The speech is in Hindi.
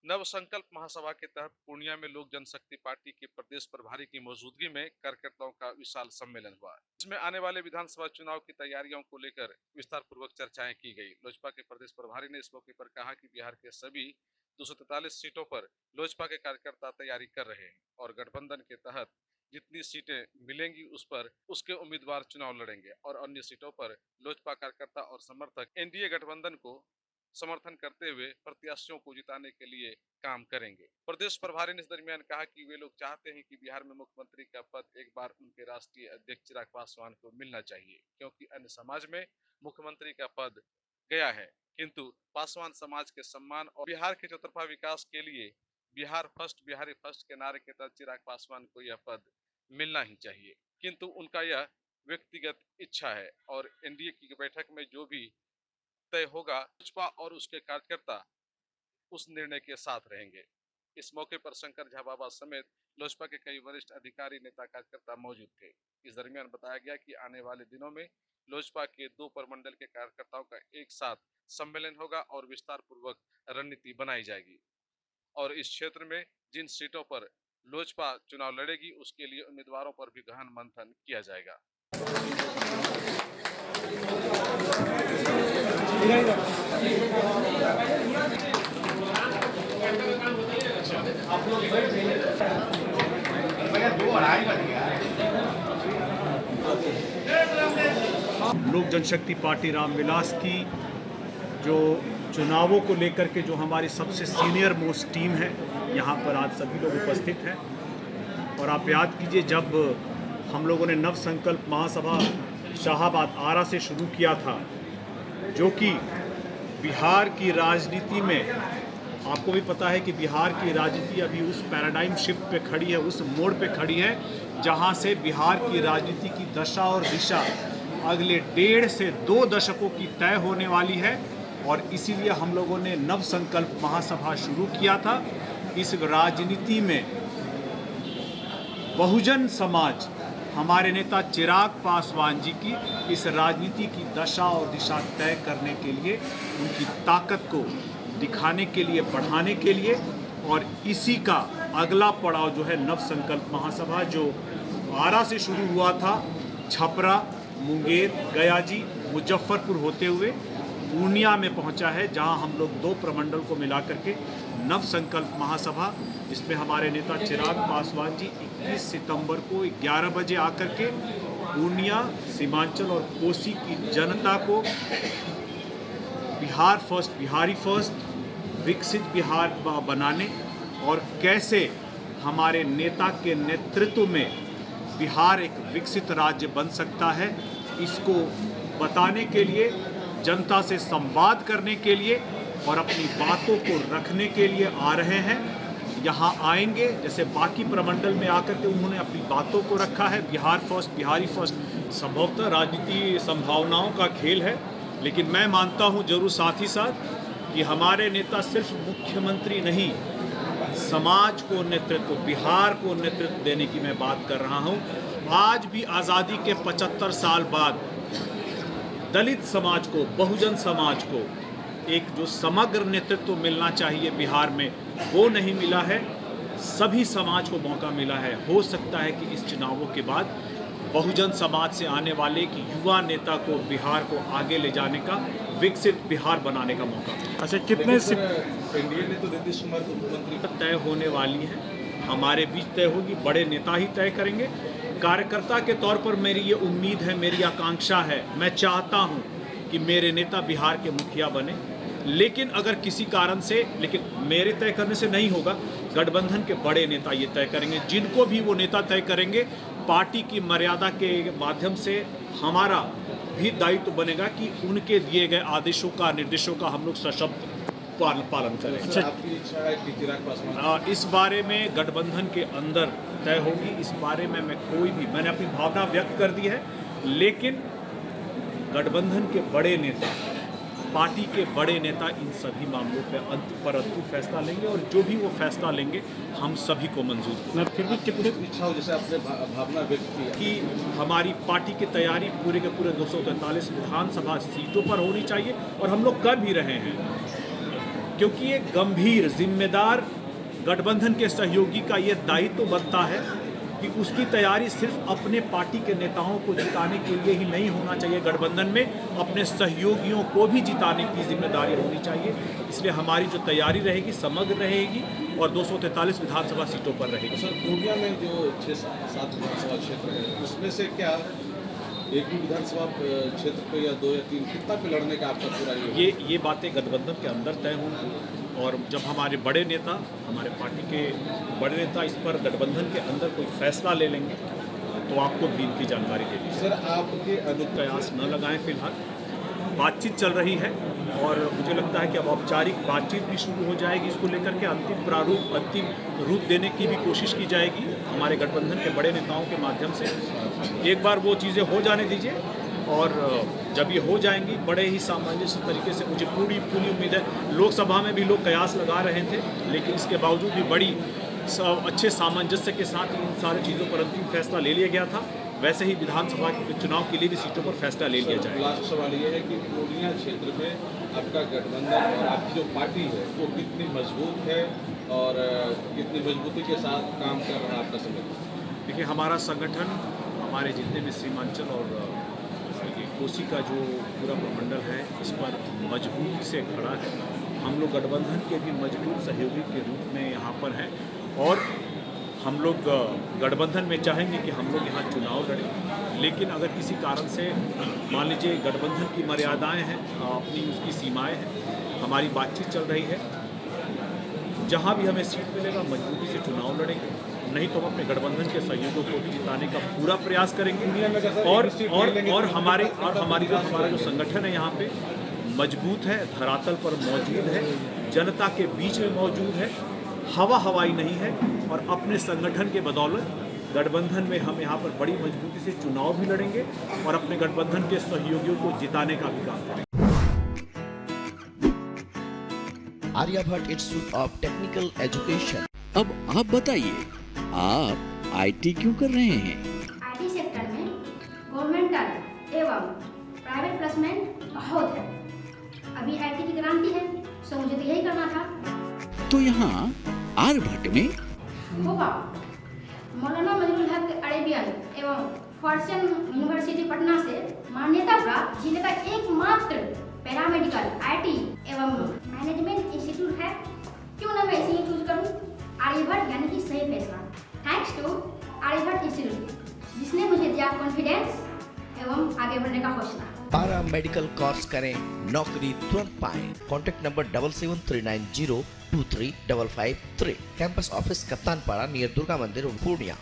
नव संकल्प महासभा के तहत पूर्णिया में लोक जनशक्ति पार्टी के प्रदेश प्रभारी की मौजूदगी में कार्यकर्ताओं का विशाल सम्मेलन हुआ। इसमें आने वाले विधानसभा चुनाव की तैयारियों को लेकर विस्तार पूर्वक चर्चाएं की गई। लोजपा के प्रदेश प्रभारी ने इस मौके पर कहा कि बिहार के सभी 243 सीटों पर लोजपा के कार्यकर्ता तैयारी कर रहे हैं और गठबंधन के तहत जितनी सीटें मिलेंगी उस पर उसके उम्मीदवार चुनाव लड़ेंगे और अन्य सीटों पर लोजपा कार्यकर्ता और समर्थक एनडीए गठबंधन को समर्थन करते हुए प्रत्याशियों को जिताने के लिए काम करेंगे। प्रदेश प्रभारी ने इस दरमियान कहा कि वे लोग चाहते हैं कि बिहार में मुख्यमंत्री का पद एक बार उनके राष्ट्रीय अध्यक्ष चिराग पासवान को मिलना चाहिए, क्योंकि अन्य समाज में मुख्यमंत्री का पद गया है, किंतु पासवान समाज के सम्मान और बिहार के चौतरफा विकास के लिए बिहार फर्स्ट बिहारी फर्स्ट के नारे के तहत चिराग पासवान को यह पद मिलना ही चाहिए, किंतु उनका यह व्यक्तिगत इच्छा है और एनडीए की बैठक में जो भी तय होगा भाजपा और उसके कार्यकर्ता उस निर्णय के साथ रहेंगे। इस मौके पर शंकर झा बाबा समेत लोजपा के कई वरिष्ठ अधिकारी नेता कार्यकर्ता मौजूद थे। इस दरमियान बताया गया कि आने वाले दिनों में लोजपा के 2 प्रमंडल के कार्यकर्ताओं का एक साथ सम्मेलन होगा और विस्तार पूर्वक रणनीति बनाई जाएगी और इस क्षेत्र में जिन सीटों पर लोजपा चुनाव लड़ेगी उसके लिए उम्मीदवारों पर भी गहन मंथन किया जाएगा। लोक जनशक्ति पार्टी रामविलास की जो चुनावों को लेकर के जो हमारी सबसे सीनियर मोस्ट टीम है, यहाँ पर आज सभी लोग उपस्थित हैं। और आप याद कीजिए, जब हम लोगों ने नव संकल्प महासभा शाहाबाद आरा से शुरू किया था, जो कि बिहार की राजनीति में आपको भी पता है कि बिहार की राजनीति अभी उस पैराडाइम शिफ्ट पे खड़ी है, उस मोड़ पे खड़ी है जहाँ से बिहार की राजनीति की दशा और दिशा अगले 1.5 से 2 दशकों की तय होने वाली है। और इसीलिए हम लोगों ने नव संकल्प महासभा शुरू किया था। इस राजनीति में बहुजन समाज, हमारे नेता चिराग पासवान जी की इस राजनीति की दशा और दिशा तय करने के लिए, उनकी ताकत को दिखाने के लिए, बढ़ाने के लिए, और इसी का अगला पड़ाव जो है नव संकल्प महासभा, जो आरा से शुरू हुआ था, छपरा, मुंगेर, गयाजी, मुजफ्फरपुर होते हुए पूर्णिया में पहुंचा है, जहां हम लोग 2 प्रमंडल को मिलाकर के नव संकल्प महासभा, इसमें हमारे नेता चिराग पासवान जी 21 सितंबर को 11 बजे आकर के पूर्णिया, सीमांचल और कोसी की जनता को बिहार फर्स्ट, बिहारी फर्स्ट, विकसित बिहार बनाने और कैसे हमारे नेता के नेतृत्व में बिहार एक विकसित राज्य बन सकता है, इसको बताने के लिए, जनता से संवाद करने के लिए और अपनी बातों को रखने के लिए आ रहे हैं। यहाँ आएंगे, जैसे बाकी प्रमंडल में आकर के उन्होंने अपनी बातों को रखा है, बिहार फर्स्ट, बिहारी फर्स्ट। संभवतः राजनीति संभावनाओं का खेल है, लेकिन मैं मानता हूँ जरूर साथ ही साथ कि हमारे नेता सिर्फ मुख्यमंत्री नहीं, समाज को नेतृत्व, बिहार को नेतृत्व देने की मैं बात कर रहा हूँ। आज भी आज़ादी के 75 साल बाद दलित समाज को, बहुजन समाज को एक जो समग्र नेतृत्व मिलना चाहिए बिहार में, वो नहीं मिला है। सभी समाज को मौका मिला है। हो सकता है कि इस चुनावों के बाद बहुजन समाज से आने वाले एक युवा नेता को बिहार को आगे ले जाने का, विकसित बिहार बनाने का मौका। अच्छा, कितने एनडीए ने तो नीतीश कुमार को मुख्यमंत्री तय होने वाली है, हमारे बीच तय होगी, बड़े नेता ही तय करेंगे। कार्यकर्ता के तौर पर मेरी ये उम्मीद है, मेरी आकांक्षा है, मैं चाहता हूँ कि मेरे नेता बिहार के मुखिया बने, लेकिन अगर किसी कारण से, लेकिन मेरे तय करने से नहीं होगा, गठबंधन के बड़े नेता ये तय करेंगे। जिनको भी वो नेता तय करेंगे, पार्टी की मर्यादा के माध्यम से हमारा भी दायित्व बनेगा कि उनके दिए गए आदेशों का, निर्देशों का हम लोग सशक्त पालन करें। आपकी इच्छा है कि चिराग पासवान इस बारे में गठबंधन के अंदर तय होगी। इस बारे में मैंने अपनी भावना व्यक्त कर दी है, लेकिन गठबंधन के बड़े नेता, पार्टी के बड़े नेता इन सभी मामलों पर अंतिम फैसला लेंगे और जो भी वो फैसला लेंगे हम सभी को मंजूर है। फिर भी कितनी इच्छा हो, जैसे आपने भावना व्यक्त की कि हमारी पार्टी की तैयारी पूरे के पूरे 243 विधानसभा सीटों पर होनी चाहिए और हम लोग कर भी रहे हैं। क्योंकि ये गंभीर जिम्मेदार गठबंधन के सहयोगी का ये दायित्व बनता है कि उसकी तैयारी सिर्फ अपने पार्टी के नेताओं को जिताने के लिए ही नहीं होना चाहिए, गठबंधन में अपने सहयोगियों को भी जिताने की जिम्मेदारी होनी चाहिए। इसलिए हमारी जो तैयारी रहेगी समग्र रहेगी और 243 विधानसभा सीटों पर रहेगी। सर, पूर्णिया में जो 6-7 विधानसभा क्षेत्र है उसमें से क्या एक भी विधानसभा क्षेत्र पे या 2 या 3 कितना पे लड़ने का आपका पूरा ये बातें गठबंधन के अंदर तय होंगी और जब हमारे बड़े नेता, हमारे पार्टी के बड़े नेता इस पर गठबंधन के अंदर कोई फैसला ले लेंगे तो आपको भी इनकी जानकारी दे दी। सर, आपके प्रयास न लगाएं, फिलहाल बातचीत चल रही है और मुझे लगता है कि अब औपचारिक बातचीत भी शुरू हो जाएगी। इसको लेकर के अंतिम रूप देने की भी कोशिश की जाएगी हमारे गठबंधन के बड़े नेताओं के माध्यम से। एक बार वो चीज़ें हो जाने दीजिए और जब ये हो जाएंगी बड़े ही सामंजस्य तरीके से, मुझे पूरी उम्मीद है। लोकसभा में भी लोग कयास लगा रहे थे लेकिन इसके बावजूद भी बड़ी अच्छे सामंजस्य के साथ इन सारी चीज़ों पर अंतिम फैसला ले लिया गया था। वैसे ही विधानसभा के चुनाव के लिए भी सीटों पर फैसला ले लिया जाएगा। लास्ट सवाल ये है कि पूर्णिया क्षेत्र में आपका गठबंधन और आपकी जो पार्टी है वो कितनी मजबूत है और कितनी मजबूती के साथ काम कर रहा है आपका संगठन? देखिए, हमारा संगठन हमारे जितने भी सीमांचल और कोसी का जो पूरा प्रमंडल है इस पर मजबूती से खड़ा है। हम लोग गठबंधन के भी मजबूत सहयोगी के रूप में यहाँ पर हैं और हम लोग गठबंधन में चाहेंगे कि हम लोग यहाँ चुनाव लड़ें, लेकिन अगर किसी कारण से मान लीजिए गठबंधन की मर्यादाएं हैं, अपनी उसकी सीमाएं हैं, हमारी बातचीत चल रही है, जहाँ भी हमें सीट मिलेगा मजबूती से चुनाव लड़ेंगे, नहीं तो हम अपने गठबंधन के सहयोगियों को भी जिताने का पूरा प्रयास करेंगे। और हमारा जो संगठन है यहाँ पे मजबूत है, धरातल पर मौजूद है, जनता के बीच में मौजूद है, हवाई नहीं है और अपने संगठन के बदौलत गठबंधन में हम यहाँ पर बड़ी मजबूती से चुनाव भी लड़ेंगे और अपने गठबंधन के सहयोगियों को जिताने का भी काम करेंगे। Aryabhatta Institute of Technical Education. अब आप बताइए, आप आईटी क्यों कर रहे हैं? आईटी सेक्टर में गवर्नमेंटल एवं प्राइवेट प्लेसमेंट बहुत है। अभी आईटी की क्रांति है, सो मुझे तो यही करना था। तो यहाँ आर्यभट्ट में होगा मौलाना मजरूल हक अरेबियन एवं फॉर्च्यून यूनिवर्सिटी पटना से मान्यता प्राप्त जिले का एकमात्र पैरामेडिकल आईटी एवं मैनेजमेंट इंस्टीट्यूट है। क्यों ना मैं इसे ही चूज करूं? आर्यभट्ट यानी कि सही फैसला। थैंक्स टू आर्यभट्ट इंस्टीट्यूट जिसने मुझे दिया कॉन्फिडेंस एवं आगे बढ़ने का हौसला। पारा मेडिकल कोर्स करें, नौकरी तुरंत पाएं। Contact number 7739023553। Campus office Kaptanpara near Durga मंदिर पूर्णिया।